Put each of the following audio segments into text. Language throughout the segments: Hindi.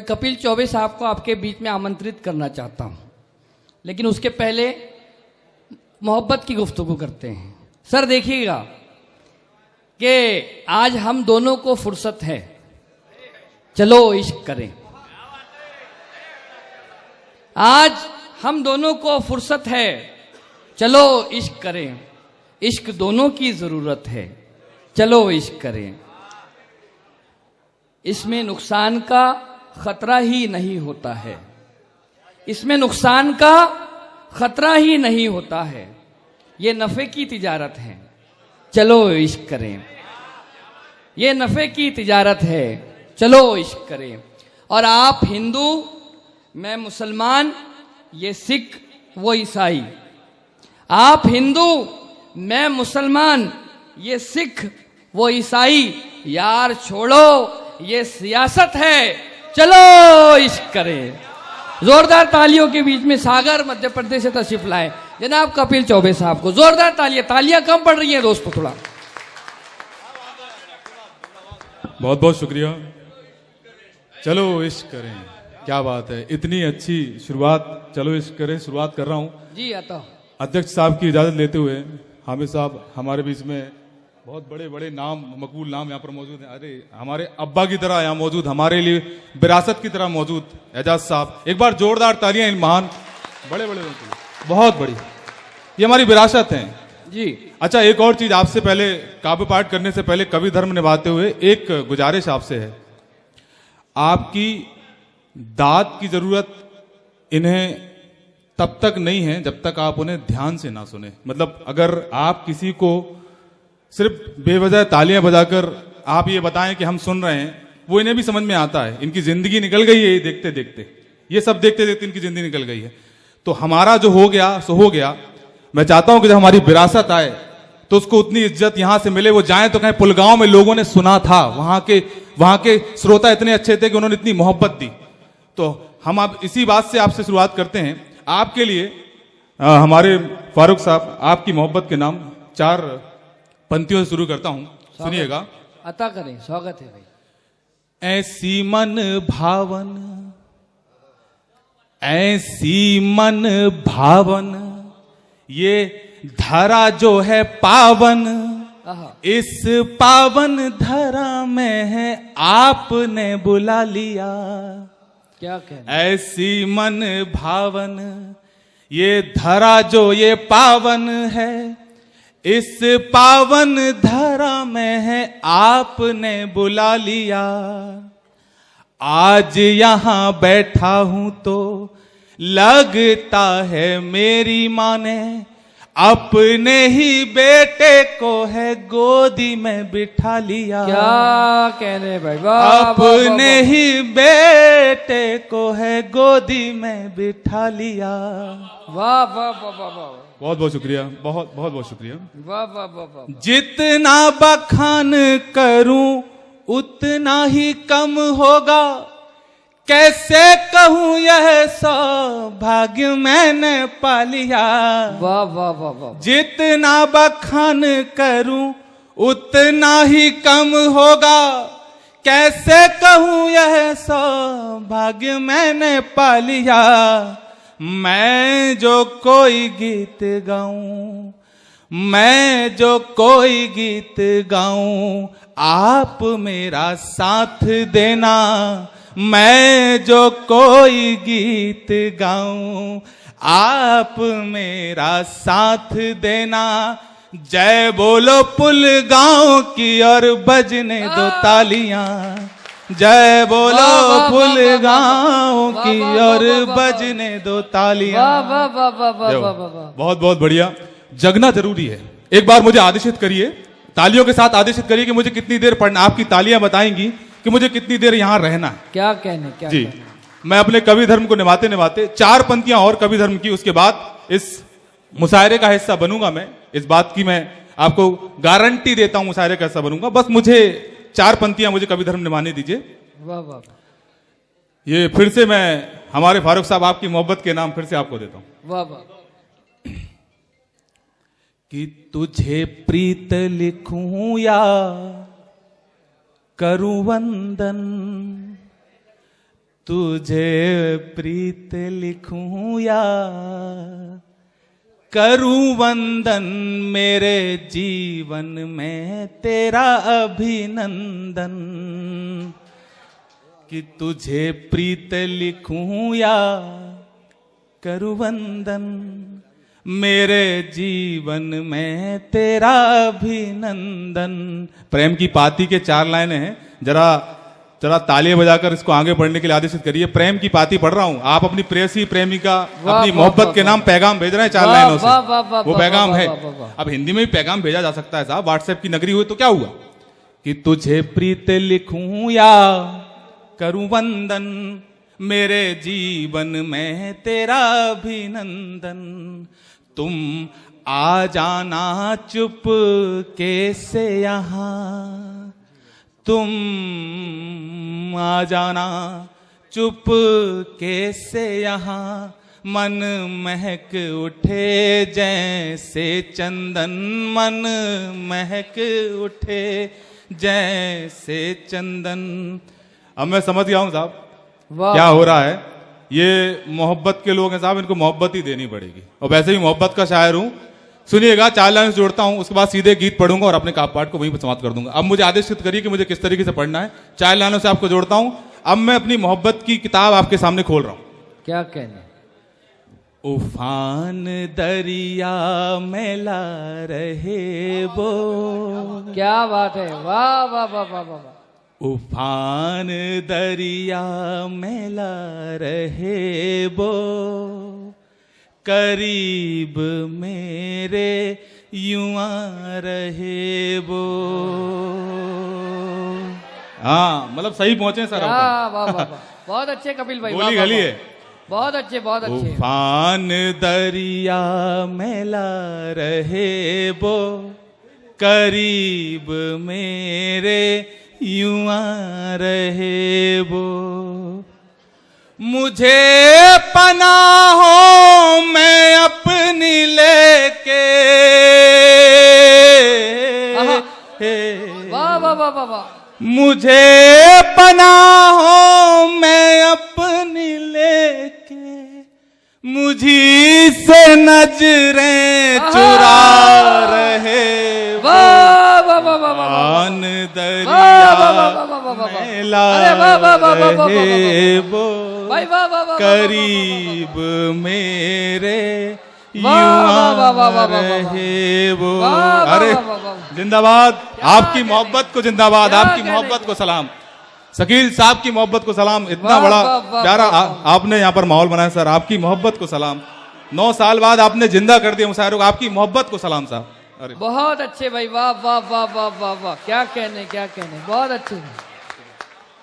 कपिल चौबे साहब को आपके बीच में आमंत्रित करना चाहता हूं, लेकिन उसके पहले मोहब्बत की गुफ्तगू करते हैं। सर देखिएगा कि आज हम दोनों को फुर्सत है, चलो इश्क करें। आज हम दोनों को फुर्सत है, चलो इश्क करें। इश्क दोनों की जरूरत है, चलो इश्क करें। इसमें नुकसान का खतरा ही नहीं होता है, इसमें नुकसान का खतरा ही नहीं होता है। ये नफे की तिजारत है, चलो इश्क करें। ये नफे की तिजारत है, चलो इश्क करें। और आप हिंदू, मैं मुसलमान, ये सिख वो ईसाई। आप हिंदू, मैं मुसलमान, ये सिख वो ईसाई। यार छोड़ो ये सियासत है, चलो इश्क करें। जोरदार तालियों के बीच में सागर मध्य प्रदेश से तशरीफ लाए जनाब कपिल चौबे साहब को। जोरदार तालियां, तालियां कम पड़ रही हैं दोस्तों थोड़ा। बहुत बहुत शुक्रिया। चलो इश्क करें, क्या बात है, इतनी अच्छी शुरुआत। चलो इश्क करें, शुरुआत कर रहा हूं जी। आता अध्यक्ष साहब की इजाजत लेते हुए। हामिद साहब हमारे बीच में बहुत बड़े बड़े नाम, मकबूल नाम यहाँ पर मौजूद हैं। अरे हमारे अब्बा की तरह यहाँ मौजूद, हमारे लिए विरासत की तरह मौजूद एजाज साहब। एक बार जोरदार तालियां इन महान बड़े बड़े, बहुत बड़ी, ये हमारी विरासत है जी। अच्छा, एक और चीज आपसे पहले, काव्य पाठ करने से पहले कवि धर्म निभाते हुए एक गुजारिश आपसे है। आपकी दाद की जरूरत इन्हें तब तक नहीं है जब तक आप उन्हें ध्यान से ना सुने। मतलब अगर आप किसी को सिर्फ बेवजह तालियां बजाकर आप ये बताएं कि हम सुन रहे हैं, वो इन्हें भी समझ में आता है। इनकी जिंदगी निकल गई है ये देखते देखते, ये सब देखते देखते इनकी जिंदगी निकल गई है। तो हमारा जो हो गया सो हो गया। मैं चाहता हूं कि जब हमारी विरासत आए तो उसको उतनी इज्जत यहां से मिले। वो जाएं तो कहें पुलगांव में लोगों ने सुना था, वहां के श्रोता इतने अच्छे थे कि उन्होंने इतनी मोहब्बत दी। तो हम आप इसी बात से आपसे शुरुआत करते हैं। आपके लिए हमारे फारूक साहब, आपकी मोहब्बत के नाम 4 पंक्तियों से शुरू करता हूं, सुनिएगा। अता करें, स्वागत है भाई। ऐसी मन भावन, ऐसी मन भावन, ये धरा जो है पावन, इस पावन धरा में है आपने बुला लिया। क्या कहना? ऐसी मन भावन, ये धरा जो ये पावन है, इस पावन धरा में है आपने बुला लिया। आज यहां बैठा हूं तो लगता है मेरी माँ ने अपने ही बेटे को है गोदी में बिठा लिया। क्या कहने भाई, अपने ही बेटे को है गोदी में बिठा लिया। वाह वाह वाह वाह वाह, बहुत बहुत शुक्रिया, बहुत बहुत बहुत शुक्रिया। वाह वाह वाह वाह। जितना बखान करूं उतना ही कम होगा, कैसे कहूं यह सौभाग्य मैंने पा लिया। वाह वाह वाह वाह। जितना बखान करूं उतना ही कम होगा, कैसे कहूं यह सौभाग्य मैंने पा लिया। मैं जो कोई गीत गाऊं, मैं जो कोई गीत गाऊं, आप मेरा साथ देना। मैं जो कोई गीत गाऊं, आप मेरा साथ देना। जय बोलो पुलगांव की और बजने दो तालियां। जय बोलो पुलगांव की और बजने दो तालियां। बहुत बहुत बढ़िया। जगना जरूरी है। एक बार मुझे आदेशित करिए, तालियों के साथ आदेशित करिए कि मुझे कितनी देर पढ़ना। आपकी तालियां बताएंगी कि मुझे कितनी देर यहां रहना है। क्या कहने, क्या जी कहने? मैं अपने कवि धर्म को निभाते निभाते 4 पंक्तियां और कवि धर्म की, उसके बाद इस मुशायरे का हिस्सा बनूंगा। मैं इस बात की मैं आपको गारंटी देता हूं, मुशायरे का हिस्सा बनूंगा। बस मुझे 4 पंक्तियां मुझे कवि धर्म निभाने दीजिए। वाह वाह। ये फिर से मैं हमारे फारूक साहब आपकी मोहब्बत के नाम फिर से आपको देता हूं। वाह वाह। कि तुझे प्रीत लिखूं या करूं वंदन, तुझे प्रीत लिखूं या करूं वंदन, मेरे जीवन में तेरा अभिनंदन। कि तुझे प्रीत लिखूं या करूं वंदन, मेरे जीवन में तेरा अभिनंदन। प्रेम की पाती के 4 लाइनें हैं, जरा तालियां बजाकर इसको आगे बढ़ने के लिए आदेशित करिए। प्रेम की पाती पढ़ रहा हूं, आप अपनी प्रेयसी प्रेमिका अपनी मोहब्बत के नाम पैगाम भेज रहे हैं 4 लाइनों से, वो पैगाम है। अब हिंदी में भी पैगाम भेजा जा सकता है साहब, व्हाट्सएप की नगरी हुई तो क्या हुआ। कि तुझे प्रीत लिखूं या करूं वंदन, मेरे जीवन में तेरा अभिनंदन। तुम आ जाना चुप कैसे यहाँ, तुम आ जाना चुप कैसे यहाँ। मन महक उठे जैसे चंदन, मन महक उठे जैसे चंदन। अब मैं समझ गया हूं साहब क्या हो रहा है। ये मोहब्बत के लोग हैं साहब, इनको मोहब्बत ही देनी पड़ेगी। और वैसे भी मोहब्बत का शायर हूं। सुनिएगा, 4 लाइन जोड़ता हूं, उसके बाद सीधे गीत पढ़ूंगा और अपने काप पाठ को वहीं पर समाप्त कर दूंगा। अब मुझे आदेशित करिए कि मुझे किस तरीके से पढ़ना है। 4 लाइनों से आपको जोड़ता हूं। अब मैं अपनी मोहब्बत की किताब आपके सामने खोल रहा हूं। क्या कहने। उफान दरिया में ला रहे वो, क्या बात है, वाह वाह वाह वाह वाह। उफान दरिया में ला रहे वो, करीब मेरे यूं आ रहे वो। हाँ, मतलब सही पहुंचे सर। वाह वाह वाह, बहुत अच्छे कपिल भाई, गोली गली है, बहुत अच्छे बहुत अच्छे। उफान दरिया में ला रहे वो, करीब मेरे यूं आ रहे वो। मुझे पनाहों में अपनी लेके, वाह वाह वाह वाह। मुझे पनाहों में अपनी लेके, मुझी से नजरें चुरा रहे वाह वाह वाह वाह। आन दरिया में ला रहे वो, करीब मेरे यूं आ रहे वो। अरे जिंदाबाद, आपकी मोहब्बत को जिंदाबाद, आपकी मोहब्बत को सलाम। शकील साहब की मोहब्बत को सलाम। इतना बड़ा प्यारा आपने यहाँ पर माहौल बनाया सर, आपकी मोहब्बत को सलाम। 9 साल बाद आपने जिंदा कर दिया मुशायरों को, आपकी मोहब्बत को सलाम साहब। अरे बहुत अच्छे भाई, वाह वाह वाह वाह वाह वाह। क्या कहने क्या कहने, बहुत अच्छे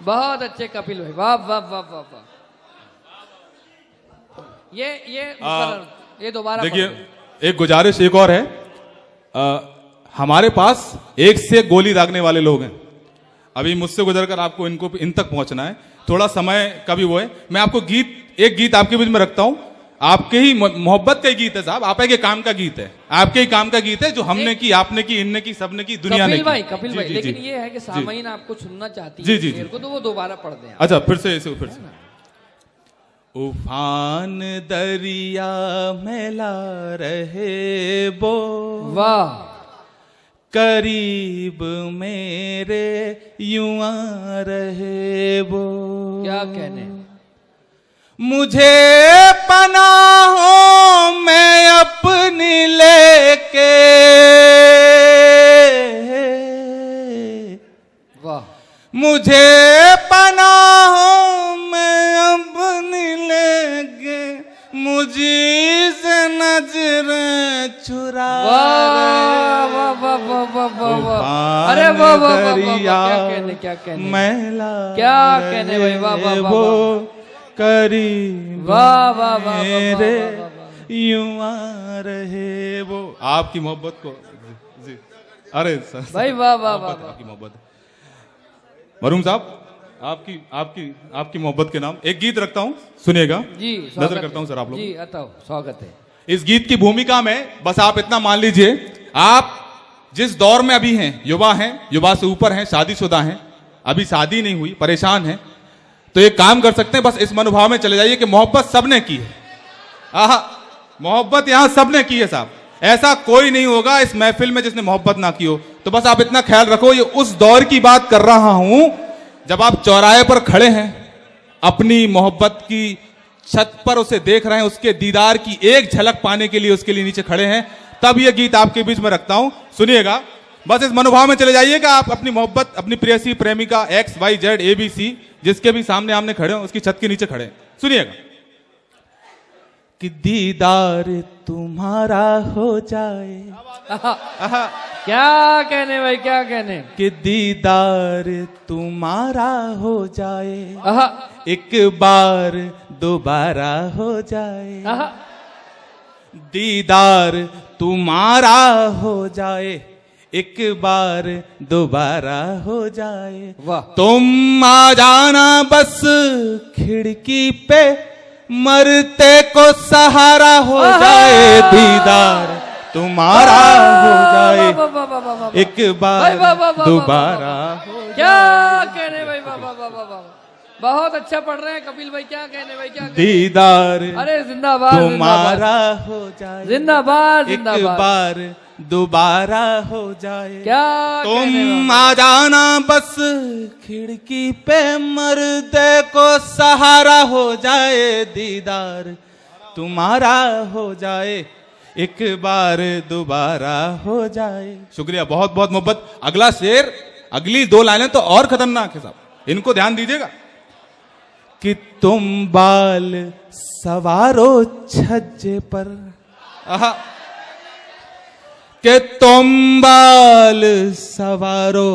बहुत अच्छे कपिल भाई, वाह वाह वाह वाह वाह। ये दोबारा देखिए, एक गुजारिश एक और है। हमारे पास एक से गोली दागने वाले लोग हैं। अभी मुझसे गुजरकर आपको इन तक पहुंचना है, थोड़ा समय का भी वो है। मैं आपको एक गीत आपके बीच में रखता हूं, आपके ही मोहब्बत का गीत है साहब, आप के काम का गीत है, आपके ही काम का गीत है, जो हमने की, आपने की, इनने की, सबने की, दुनिया ने की। कपिल भाई, लेकिन ये है कि सामईन आपको सुनना चाहती है जी जी शेर को, तो वो दोबारा पढ़ दें। अच्छा, फिर से। उफान दरिया में ला रहे वो, वाह, करीब मेरे यूं आ रहे वो। क्या कहने। मुझे पनाहों में अपनी लेके, वाह, मुझे पनाहों में अपनी लेके, मुझे से नजरें चुरा वाह वाह वाह वाह वाह वाह। अरे वाह वाह वाह, क्या कहने क्या कहने, क्या कहने भाई, वाह वाह वाह। करीब वाह वाह वाह मेरे यूं आ रहे वो। आपकी मोहब्बत को जी। अरे भाई वाह वाह वाह, आपकी मोहब्बत। मरूम साहब, आपकी मोहब्बत के नाम एक गीत रखता हूं, सुनिएगा जी। नजर करता हूं सर आप लोग जी, अताओ, स्वागत है। इस गीत की भूमिका में बस आप इतना मान लीजिए, आप जिस दौर में अभी हैं, युवा से ऊपर हैं, शादीशुदा हैं, अभी शादी नहीं हुई, परेशान हैं, तो एक काम कर सकते हैं, बस इस मनोभाव में चले जाइए कि मोहब्बत सबने की है। आहा, मोहब्बत यहां सबने की है साहब, ऐसा कोई नहीं होगा इस महफिल में जिसने मोहब्बत ना की हो। तो बस आप इतना ख्याल रखो, ये उस दौर की बात कर रहा हूं जब आप चौराहे पर खड़े हैं, अपनी मोहब्बत की छत पर उसे देख रहे हैं, उसके दीदार की एक झलक पाने के लिए उसके लिए नीचे खड़े हैं, तब ये गीत आपके बीच में रखता हूं। सुनिएगा, बस इस मनोभाव में चले जाइएगा, आप अपनी मोहब्बत, अपनी प्रेयसी, प्रेमिका XYZ ABC जिसके भी सामने आमने खड़े हो, उसकी छत के नीचे खड़े हैं। सुनिएगा कि दीदार तुम्हारा हो जाए, क्या कहने भाई, क्या कहने, कि दीदार तुम्हारा हो जाए, एक बार दोबारा हो जाए, दीदार तुम्हारा हो जाए, एक बार दोबारा हो जाए। वाह। तुम आ जाना बस खिड़की पे, मरते को सहारा हो जाए, दीदार तुम्हारा हो जाए, एक बार दोबारा हो जाए। क्या कहने भाई, वाह वाह वाह वाह वाह, बहुत अच्छा पढ़ रहे हैं कपिल भाई, क्या कहने भाई, क्या कहने? दीदार अरे जिंदाबाद, तुम्हारा हो जाए, जिंदाबाद, एक जिंदाबाद, बार दोबारा हो जाए। क्या तुम आ जाना बस खिड़की पे, मर्दे को सहारा हो जाए, दीदार तुम्हारा हो जाए, एक बार दोबारा हो जाए। शुक्रिया, बहुत बहुत मोहब्बत। अगला शेर, अगली 2 लाइनें तो और खतरनाक है साहब, इनको ध्यान दीजिएगा। कि तुम बाल सवारो छज्जे पर, आहा, कि तुम बाल सवारो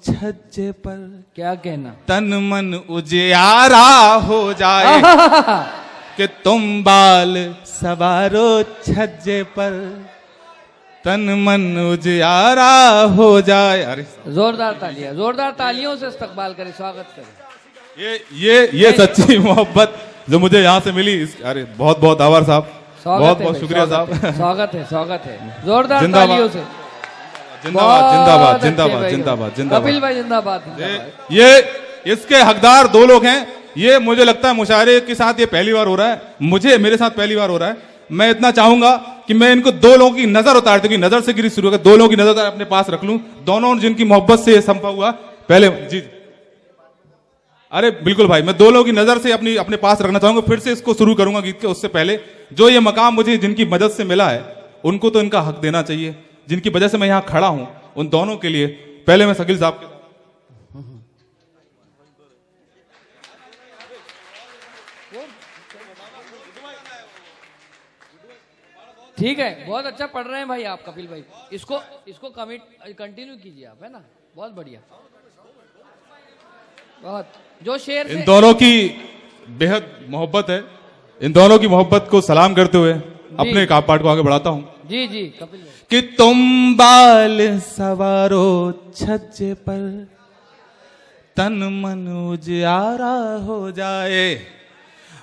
छज्जे पर, क्या कहना, तन मन उजियारा हो जाए, कि तुम बाल सवारो छज्जे पर, तन मन उजियारा हो जाए। अरे जोरदार तालियां, जोरदार तालियों से इस्तकबाल करें, स्वागत करें। ये सच्ची मोहब्बत जो मुझे यहाँ से मिली, अरे बहुत बहुत आभार साहब, बहुत बहुत शुक्रिया साहब। स्वागत है, स्वागत है, जोरदार जिंदाबाद, तालियों से। जिंदाबाद, जिंदाबाद, जिंदाबाद, जिंदाबाद, जिंदाबाद। कपिल भाई जिंदाबाद। ये इसके हकदार 2 लोग हैं। ये मुझे लगता है मुशायरे के साथ ये पहली बार हो रहा है, मेरे साथ पहली बार हो रहा है। मैं इतना चाहूंगा कि मैं इनको 2 लोगों की नजर उतारते, कि नजर से गिरी शुरू होकर 2 लोगों की नजर अपने पास रख लूं, दोनों जिनकी मोहब्बत से ये संभव हुआ। पहले जी, अरे बिल्कुल भाई, मैं 2 लोगों की नजर से अपने पास रखना चाहूंगा, फिर से इसको शुरू करूंगा गीत के। उससे पहले जो ये मकाम मुझे जिनकी मदद से मिला है, उनको तो इनका हक देना चाहिए, जिनकी वजह से मैं यहां खड़ा हूं, उन दोनों के लिए पहले मैं शकील साहब के ठीक है, बहुत अच्छा पढ़ रहे हैं भाई आप कपिल भाई, इसको कंटिन्यू कीजिए आप, है ना, बहुत बढ़िया, बहुत। जो शेर इन दोनों की बेहद मोहब्बत है, इन दोनों की मोहब्बत को सलाम करते हुए अपने काप पाठ को आगे बढ़ाता हूं। जी जी कपिल भाई। कि तुम बाल सवारो छज्जे पर, तन मन उजियारा हो जाए,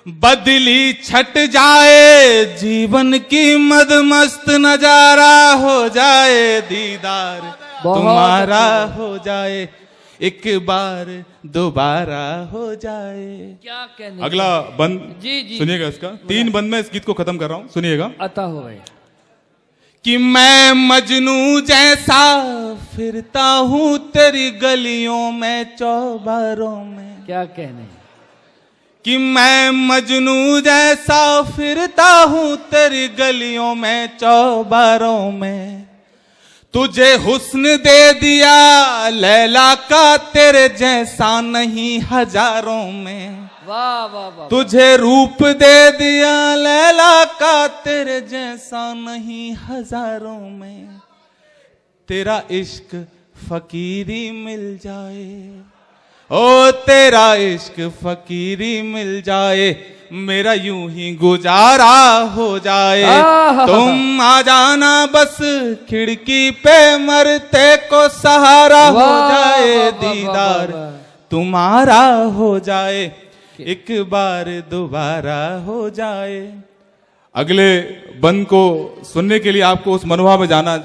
बदली छट जाए, जीवन की मदमस्त नजारा हो जाए, दीदार तुम्हारा हो जाए, एक बार दोबारा हो जाए। क्या कहने, अगला बंद जी सुनिएगा, इसका 3 बंद में इस गीत को खत्म कर रहा हूं, सुनिएगा। अता हो भाई। कि मैं मजनू जैसा फिरता हूँ तेरी गलियों में, चौबारों में। क्या कहने, कि मैं मजनू जैसा फिरता हूँ तेरी गलियों में, चौबारों में। तुझे हुस्न दे दिया लैला का, तेरे जैसा नहीं हजारों में। वाह वाह वाह। तुझे रूप दे दिया लैला का, तेरे जैसा नहीं हजारों में। तेरा इश्क फकीरी मिल जाए, ओ तेरा इश्क फकीरी मिल जाए, मेरा यूं ही गुजारा हो जाए। तुम आ जाना बस खिड़की पे, मरते को सहारा हो जाए, दीदार तुम्हारा हो जाए, एक बार दोबारा हो जाए। अगले बंद को सुनने के लिए आपको उस मनोभाव में जाना।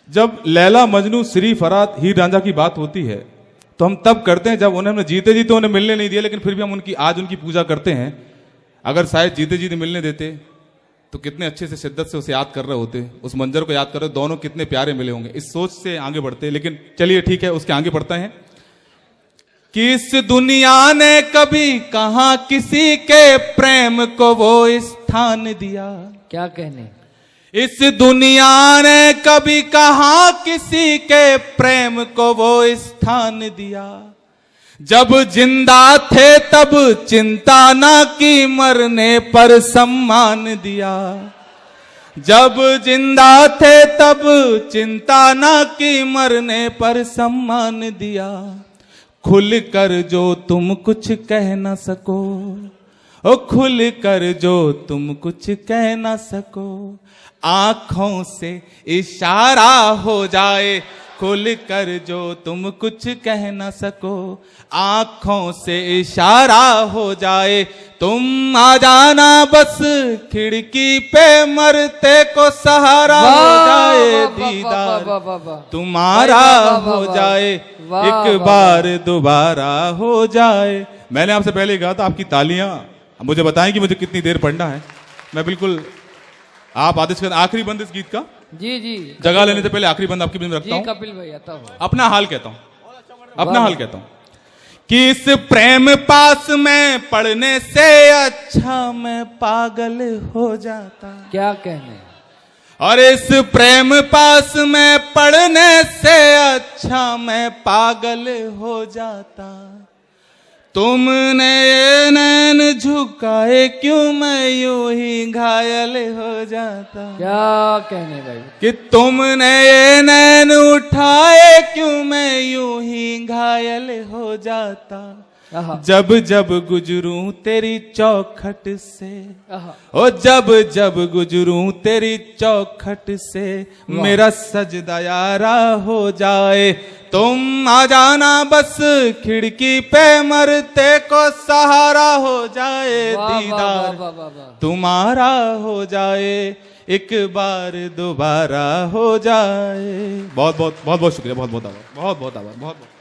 जब लैला मजनू, श्री फरात, हीर रांझा की बात होती है, तो हम तब करते हैं जब उन्हें जीते जी तो उन्हें मिलने नहीं दिया, लेकिन फिर भी हम आज उनकी पूजा करते हैं। अगर शायद जीते जी मिलने देते तो कितने अच्छे से शिद्दत से उसे याद कर रहे होते, उस मंजर को याद कर रहे, दोनों कितने प्यारे मिले होंगे। इस सोच से आगे बढ़ते। लेकिन चलिए ठीक है, उसके आगे बढ़ते हैं कि इस दुनिया ने कभी कहा किसी के प्रेम को वो स्थान दिया। क्या कहने, इस दुनिया ने कभी कहा किसी के प्रेम को वो स्थान दिया। जब जिंदा थे तब चिंता ना की, मरने पर सम्मान दिया। जब जिंदा थे तब चिंता ना की, मरने पर सम्मान दिया। खुल कर जो तुम कुछ कह ना सको, ओ खुल कर जो तुम कुछ कह ना सको, आंखों से इशारा हो जाए। खुल कर जो तुम कुछ कह ना सको, आंखों से इशारा हो जाए। तुम आ जाना बस खिड़की पे, मरते को सहारा हो जाए। दीदार तुम्हारा हो जाए, एक बार दोबारा हो जाए। मैंने आपसे पहले ही कहा था आपकी तालियां मुझे बताएं कि मुझे कितनी देर पढ़ना है। मैं बिल्कुल आप आदेश कर। आखिरी बंद इस गीत का, जी जी, जगह लेने से पहले आखिरी बंद आपकी में रखता हूं। कपिल भैया तब अपना हाल कहता हूं, अपना हाल कहता हूं कि इस प्रेम पास में पढ़ने से अच्छा मैं पागल हो जाता। क्या कहने, और इस प्रेम पास में पढ़ने से अच्छा मैं पागल हो जाता। तुमने ये नैन झुकाए क्यों, मैं यूं ही घायल हो जाता। क्या कहने भाई, कि तुमने ये नैन उठाए क्यों, मैं यूं ही घायल हो जाता। जब जब गुजरूं तेरी चौखट से, ओ जब जब गुजरूं तेरी चौखट से, मेरा सजदा यारा हो जाए। तुम आ जाना बस खिड़की पे, मरते को सहारा हो जाए। दीदार तुम्हारा हो जाए, एक बार दोबारा हो जाए। बहुत बहुत बहुत बहुत शुक्रिया, बहुत बहुत आभार, बहुत बहुत आभार, बहुत बहुत।